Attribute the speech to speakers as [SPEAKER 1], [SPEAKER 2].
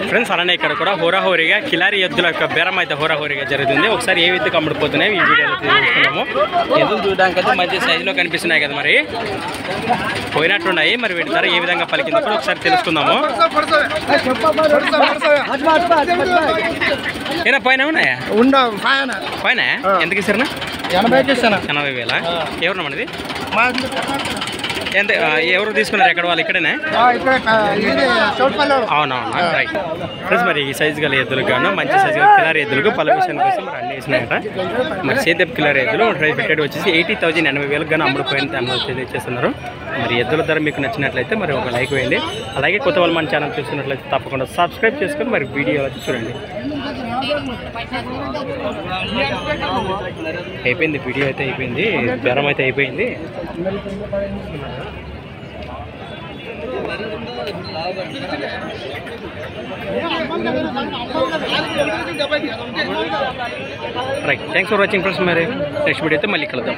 [SPEAKER 1] Friends అలానే ఇక్కడ కూడా హోరాహోరీగా కిలారి ఎద్దుల యొక్క బేరం అయితే హోరాహోరీగా జరుగుతుంది. ఒకసారి ఏ విధంగా అమ్ముడుపోతున్నాయి ఈ వీడియోలో తెలుసుకున్నాము. ఎద్దులు చూడడానికి అయితే మంచి సైజులో కనిపిస్తున్నాయి కదా, మరి పోయినట్టున్నాయి. మరి వీటి ధర ఏ విధంగా పలికిందో కూడా ఒకసారి తెలుసుకుందాము. ఏనా పైన ఉన్నాయా? పైన ఎంతకి ఇస్తారన్నా? 80,000. ఎవరు మనది? ఎంత ఎవరు తీసుకున్నారు? ఎక్కడ వాళ్ళు? ఇక్కడనే. అవునవునా, రైట్. ప్లస్ మరి ఈ సైజు గల ఎద్దులకు గాను మంచి సైజు గల కిలారి ఎద్దులకు పలు విషయానికి కోసం మరి అన్ని వేసినాయట. మరి సేద్యపు కిలారి ఎద్దులు ప్రైస్ పెట్టేది వచ్చేసి 80,000 80,000 గాను అమ్ముడుపోయిన అనుమతి ఇచ్చేస్తున్నారు. మరి ఎద్దుల ధర మీకు నచ్చినట్లయితే మరి ఒక లైక్ వేయండి. అలాగే కొత్త వాళ్ళు మన ఛానల్ చూస్తున్నట్లయితే తప్పకుండా సబ్స్క్రైబ్ చేసుకొని మరి వీడియో వచ్చి చూడండి. అయిపోయింది వీడియో అయితే అయిపోయింది, బేరం అయితే అయిపోయింది. Right, thanks for watching friends. మరి నెక్స్ట్ వీడియో అయితే మళ్ళీ కలుద్దాం.